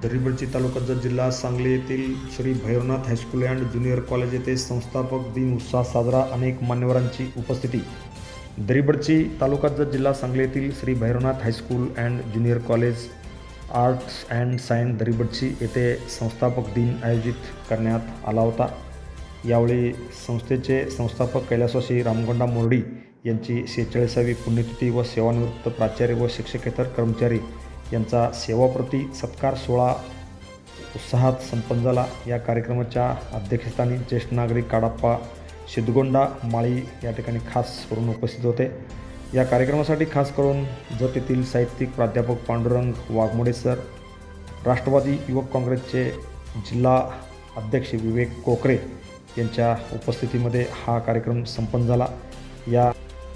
दरिबडची तालुका जत जिल्हा सांगली येथील Shri Bhairavnath high school and junior college येथे संस्थापक दिन उत्साह साजरा। अनेक मान्यवरांची उपस्थिती। दरिबडची तालुका जत जिल्हा सांगली येथील Shri Bhairavnath high school and junior college arts and science Daribadchi येथे संस्थापक दिन आयोजित करण्यात आला होता। यावेळी संस्थेचे संस्थापक कैलासवासी रामगोंडा मोरडी यांची 46वी पुण्यतिथी व सेवानिवृत्त प्राचार्य व शिक्षकेतर कर्मचारी यांचा सेवाप्रती सत्कार सोहळा उत्साहात संपन्न झाला। या कार्यक्रमाच्या अध्यक्षस्थानी ज्येष्ठ नागरिक काडाप्पा सिद्धगोंडा माळी या ठिकाणी खास करून उपस्थित होते। या कार्यक्रमासाठी खास करून जत येथील साहित्यिक प्राध्यापक पांडुरंग वाघमोडे सर, राष्ट्रवादी युवक काँग्रेसचे जिल्हा अध्यक्ष विवेक कोकरे यांच्या उपस्थितीमध्ये हा कार्यक्रम संपन्न झाला।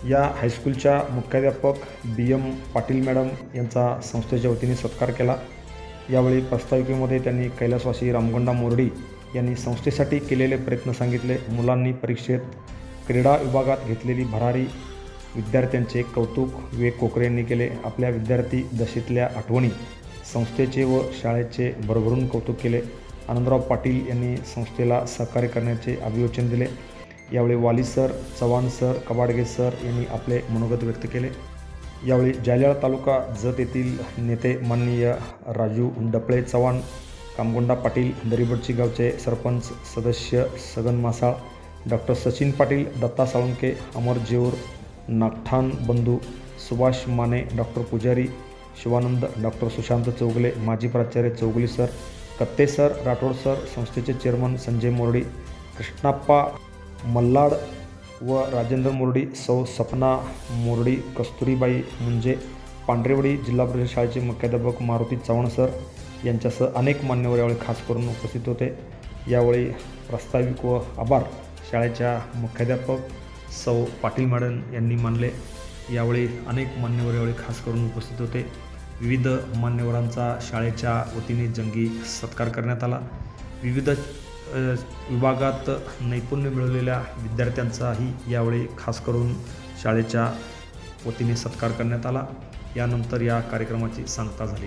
या हायस्कूलच्या मुख्याध्यापक BM पाटील मॅडम यांचा संस्थेच्या वतीने सत्कार केला। यावेळी प्रास्ताविकेमध्ये त्यांनी कैलासवासी रामगोंडा मोरडी यांनी संस्थेसाठी केलेले प्रयत्न सांगितले। मुलांनी परीक्षेत क्रीडा विभागात घेतलेली भरारी विद्यार्थ्यांचे कौतुक विवेक कोकरे यांनी केले। आपल्या विद्यार्थी दशेतल्या आठवणी संस्थेचे व शाळेचे भरभरून कौतुक केले। आनंदराव पाटील यांनी संस्थेला सहकार्य करण्याचे अभिवचन दिले। यावेळी वाली सर, चव्हाण सर, कबाडगे सर यांनी आपले मनोगत व्यक्त केले। यावेळी जायला तालुका जत येथील नेते माननीय राजू डपळे चव्हाण, कामगोंडा पाटील, दरिबडची गावचे सरपंच सदस्य सगन मासाळ, डॉक्टर सचिन पाटील, दत्ता साळुंके, अमर जेऊर, नागठाण बंधू, सुभाष माने, डॉक्टर पुजारी, शिवानंद, डॉक्टर सुशांत चौगले, माजी प्राचार्य चौगुले सर, कत्ते सर, राठोड सर, संस्थेचे चेअरमन संजय मोरडी, कृष्णाप्पा मल्लाड व राजेंद्र मोरडी, सौ सपना मोरडी, कस्तुरीबाई मुंजे, पांढरेवाडी जिल्हा परिषद शाळेचे मुख्याध्यापक मारुती चव्हाण सर यांच्यासह अनेक मान्यवर यावेळी खास करून उपस्थित होते। यावेळी प्रास्ताविक व आभार शाळेच्या मुख्याध्यापक सौ पाटील मॅडम यांनी मानले। यावेळी अनेक मान्यवर यावेळी खास करून उपस्थित होते। विविध मान्यवरांचा शाळेच्या वतीने जंगी सत्कार करण्यात आला। विविध विभागात नैपुण्य मिळवलेल्या विद्यार्थ्यांचाही यावेळी खास करून शाळेच्या वतीने सत्कार करण्यात आला। यानंतर या कार्यक्रमाची सांगता झाली।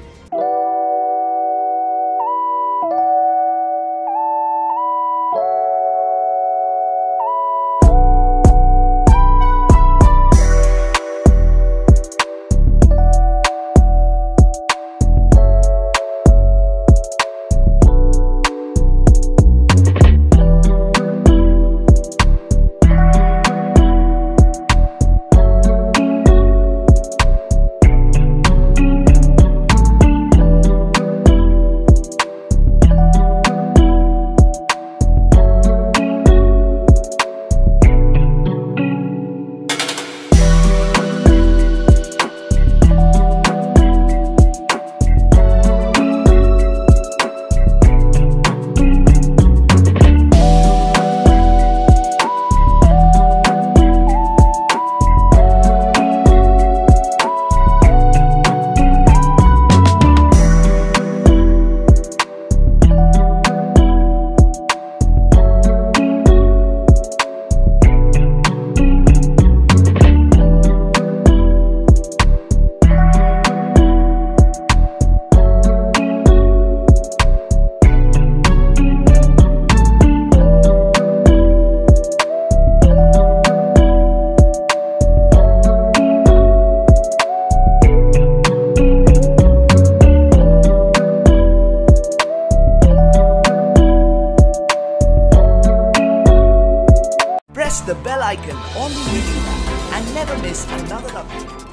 Press the bell icon on the video and never miss another update.